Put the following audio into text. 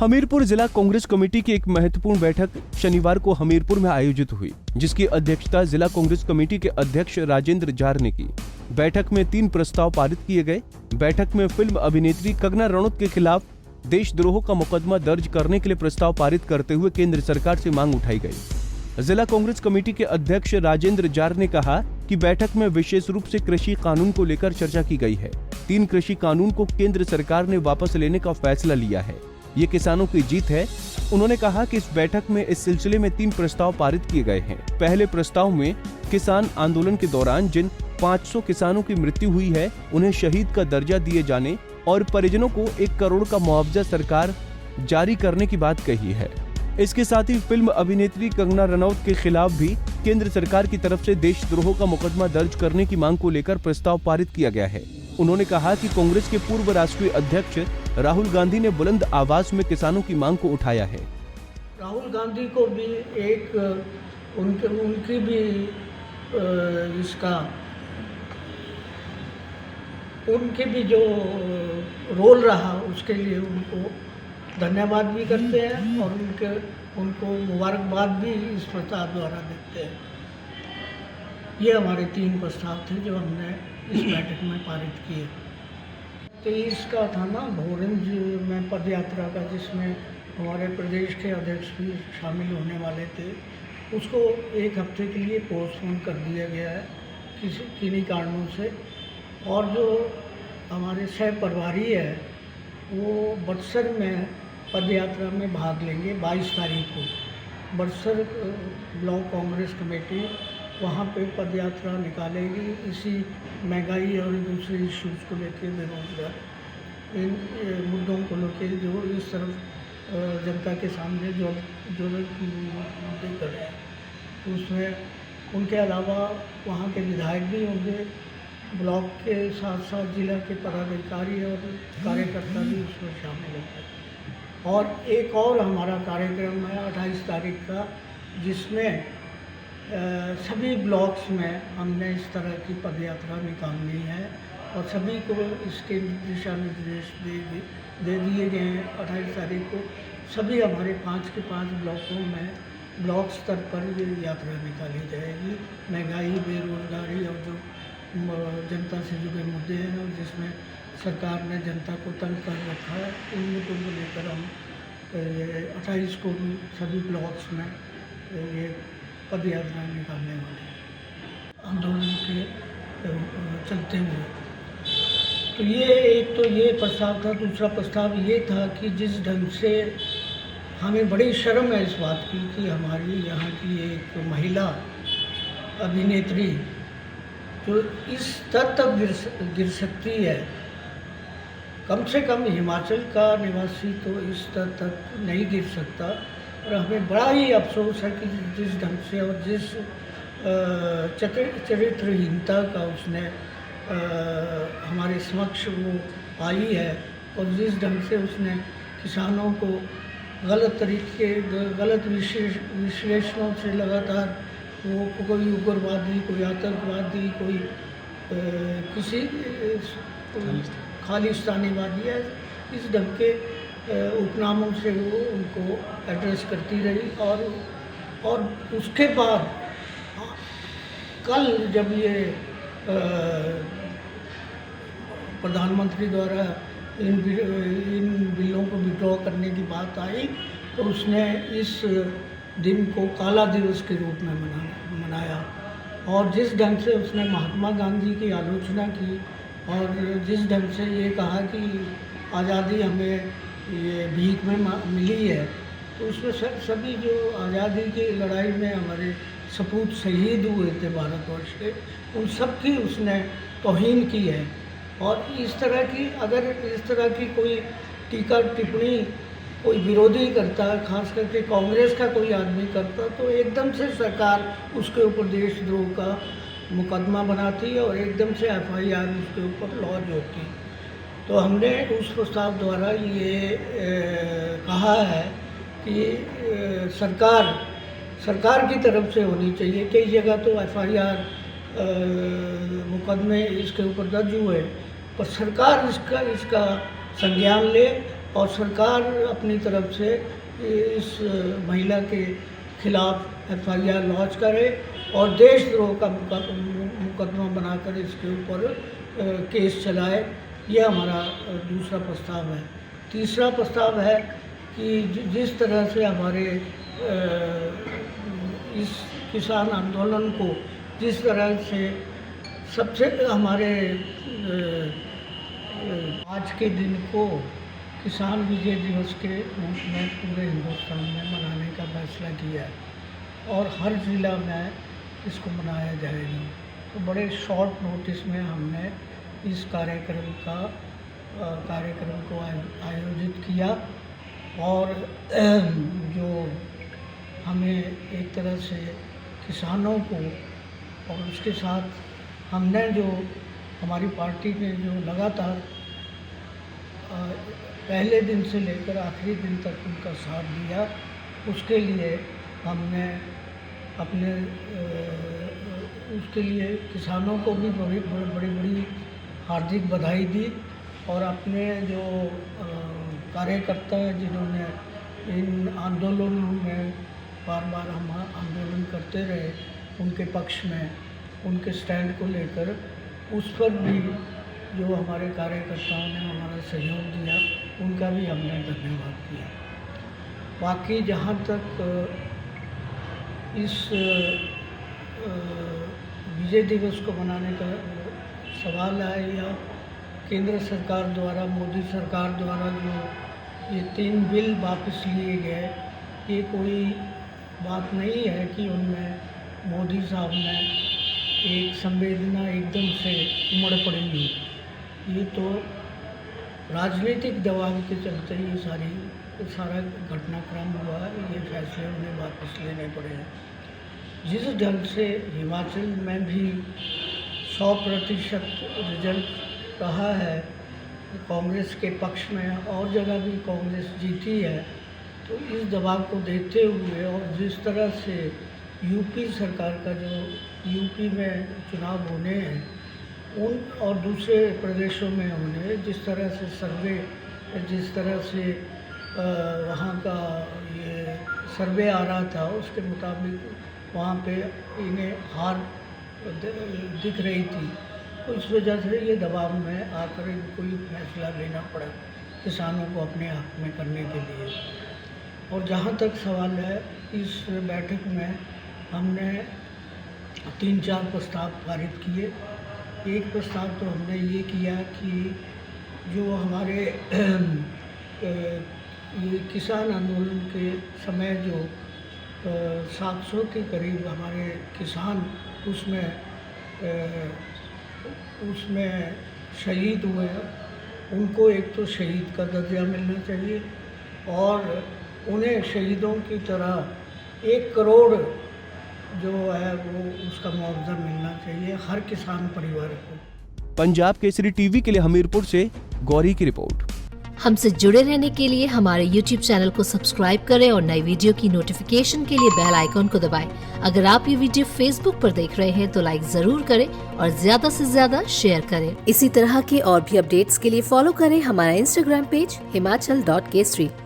हमीरपुर जिला कांग्रेस कमेटी की एक महत्वपूर्ण बैठक शनिवार को हमीरपुर में आयोजित हुई, जिसकी अध्यक्षता जिला कांग्रेस कमेटी के अध्यक्ष राजेंद्र जार ने की। बैठक में 3 प्रस्ताव पारित किए गए। बैठक में फिल्म अभिनेत्री कंगना रनौत के खिलाफ देशद्रोह का मुकदमा दर्ज करने के लिए प्रस्ताव पारित करते हुए केंद्र सरकार से मांग उठाई गई। जिला कांग्रेस कमेटी के अध्यक्ष राजेंद्र जार ने कहा कि बैठक में विशेष रूप से कृषि कानून को लेकर चर्चा की गई है। 3 कृषि कानून को केंद्र सरकार ने वापस लेने का फैसला लिया है। ये किसानों की जीत है। उन्होंने कहा कि इस बैठक में इस सिलसिले में 3 प्रस्ताव पारित किए गए हैं। पहले प्रस्ताव में किसान आंदोलन के दौरान जिन 500 किसानों की मृत्यु हुई है, उन्हें शहीद का दर्जा दिए जाने और परिजनों को 1 करोड़ का मुआवजा सरकार जारी करने की बात कही है। इसके साथ ही फिल्म अभिनेत्री कंगना रनौत के खिलाफ भी केंद्र सरकार की तरफ से देशद्रोह का मुकदमा दर्ज करने की मांग को लेकर प्रस्ताव पारित किया गया है। उन्होंने कहा कि कांग्रेस के पूर्व राष्ट्रीय अध्यक्ष राहुल गांधी ने बुलंद आवाज में किसानों की मांग को उठाया है। राहुल गांधी को भी एक उनकी भी उनके भी जो रोल रहा उसके लिए उनको धन्यवाद भी करते हैं और उनको मुबारकबाद भी इस प्रस्ताव द्वारा देते हैं। ये हमारे 3 प्रस्ताव थे जो हमने इस बैठक में पारित किए। 23 का था ना भोरंज में पद यात्रा का, जिसमें हमारे प्रदेश के अध्यक्ष भी शामिल होने वाले थे, उसको 1 हफ्ते के लिए पोस्टपोन कर दिया गया है किन्हीं कारणों से। और जो हमारे सह प्रभारी है वो बक्सर में पद यात्रा में भाग लेंगे 22 तारीख को। बक्सर ब्लॉक कांग्रेस कमेटी वहाँ पे पद यात्रा निकालेगी। इसी महंगाई और दूसरे इश्यूज़ को लेकर, बेरोजगार, इन मुद्दों को लेकर जो इस तरफ जनता के सामने जो मुद्दे खड़े हैं, उसमें उनके अलावा वहाँ के विधायक भी होंगे, ब्लॉक के साथ साथ जिला के पदाधिकारी और कार्यकर्ता भी उसमें शामिल होंगे। और एक और हमारा कार्यक्रम है 28 तारीख का, जिसमें सभी ब्लॉक्स में हमने इस तरह की पदयात्रा निकालनी है और सभी को इसके दिशा निर्देश दे दिए गए हैं। 28 तारीख को सभी हमारे 5 के 5 ब्लॉकों में ब्लॉक स्तर पर ये यात्रा निकाली जाएगी। महंगाई, बेरोजगारी और जो जनता से जुड़े मुद्दे हैं और जिसमें सरकार ने जनता को तंग कर रखा है, उन मुद्दों को लेकर हम 28 को भी सभी ब्लॉक्स में ये पद यात्रा निकालने वाले आंदोलन के चलते हुए। तो ये प्रस्ताव था। दूसरा प्रस्ताव ये था कि जिस ढंग से हमें बड़ी शर्म है इस बात की कि हमारी यहाँ की एक महिला अभिनेत्री जो इस स्तर तक गिर सकती है, कम से कम हिमाचल का निवासी तो इस स्तर तक नहीं गिर सकता। और हमें बड़ा ही अफसोस है कि जिस ढंग से और जिस चरित्रहीनता का उसने हमारे समक्ष वो आई है और जिस ढंग से उसने किसानों को गलत विश्लेषणों से लगातार वो कोई उग्रवादी, कोई आतंकवादी, कोई किसी खालिस्तानीवादी है, इस ढंग के उपनामों से वो उनको एड्रेस करती रही। और उसके बाद कल जब ये प्रधानमंत्री द्वारा इन बिलों को विड्रॉ करने की बात आई, तो उसने इस दिन को काला दिवस के रूप में मनाया। और जिस ढंग से उसने महात्मा गांधी की आलोचना की और जिस ढंग से ये कहा कि आज़ादी हमें ये भीख में मिली है, तो उसमें सभी जो आज़ादी की लड़ाई में हमारे सपूत शहीद हुए थे भारतवर्ष के, उन सब की उसने तौहीन की है। और अगर इस तरह की कोई टीका टिप्पणी कोई विरोधी करता है, खास करके कांग्रेस का कोई आदमी करता, तो एकदम से सरकार उसके ऊपर देशद्रोह का मुकदमा बनाती है और एकदम से FIR उसके ऊपर लॉन्च होती है। तो हमने उस प्रस्ताव द्वारा ये कहा है कि सरकार की तरफ से होनी चाहिए। कई जगह तो FIR मुकदमे इसके ऊपर दर्ज हुए, पर सरकार इसका संज्ञान ले और सरकार अपनी तरफ से इस महिला के खिलाफ FIR लॉन्च करे और देशद्रोह का मुकदमा बनाकर इसके ऊपर केस चलाए। ये हमारा दूसरा प्रस्ताव है। तीसरा प्रस्ताव है कि जिस तरह से हमारे इस किसान आंदोलन को जिस तरह से सबसे हमारे आज के दिन को किसान विजय दिवस के रूप में पूरे हिंदुस्तान में मनाने का फैसला किया है और हर ज़िला में इसको मनाया जाएगा। तो बड़े शॉर्ट नोटिस में हमने इस कार्यक्रम को आयोजित किया और जो हमें एक तरह से किसानों को और उसके साथ हमने जो हमारी पार्टी ने जो लगातार पहले दिन से लेकर आखिरी दिन तक उनका साथ दिया, उसके लिए हमने अपने उसके लिए किसानों को भी बड़ी हार्दिक बधाई दी और अपने जो कार्यकर्ता हैं जिन्होंने इन आंदोलनों में बार बार हम आंदोलन करते रहे, उनके पक्ष में उनके स्टैंड को लेकर उस पर भी जो हमारे कार्यकर्ताओं ने हमारा सहयोग दिया, उनका भी हमने धन्यवाद किया। बाकी जहाँ तक इस विजय दिवस को मनाने का सवाल है या केंद्र सरकार द्वारा, मोदी सरकार द्वारा जो ये 3 बिल वापस लिए गए, ये कोई बात नहीं है कि उनमें मोदी साहब ने एक संवेदना एकदम से उमड़ पड़ेगी। ये तो राजनीतिक दबाव के चलते ये सारा घटनाक्रम हुआ, ये फैसले उन्हें वापस लेने पड़े हैं। जिस ढंग से हिमाचल में भी 100% रिजल्ट रहा है कांग्रेस के पक्ष में और जगह भी कांग्रेस जीती है, तो इस दबाव को देखते हुए और जिस तरह से यूपी सरकार का जो यूपी में चुनाव होने हैं उन और दूसरे प्रदेशों में होने, जिस तरह से सर्वे, जिस तरह से वहाँ का ये सर्वे आ रहा था, उसके मुताबिक वहाँ पे इन्हें हार दिख रही थी। तो इस वजह से ये दबाव में आकर इनको ही फैसला लेना पड़ा किसानों को अपने हक में करने के लिए। और जहाँ तक सवाल है, इस बैठक में हमने 3-4 प्रस्ताव पारित किए। एक प्रस्ताव तो हमने ये किया कि जो हमारे ये किसान आंदोलन के समय जो 700 के करीब हमारे किसान उसमें शहीद हुए, उनको एक तो शहीद का दर्जा मिलना चाहिए और उन्हें शहीदों की तरह 1 करोड़ जो है वो उसका मुआवजा मिलना चाहिए हर किसान परिवार को। पंजाब केसरी टीवी के लिए हमीरपुर से गौरी की रिपोर्ट। हमसे जुड़े रहने के लिए हमारे YouTube चैनल को सब्सक्राइब करें और नई वीडियो की नोटिफिकेशन के लिए बेल आइकॉन को दबाएं। अगर आप ये वीडियो Facebook पर देख रहे हैं तो लाइक जरूर करें और ज्यादा से ज्यादा शेयर करें। इसी तरह के और भी अपडेट्स के लिए फॉलो करें हमारा Instagram पेज himachal.kesari।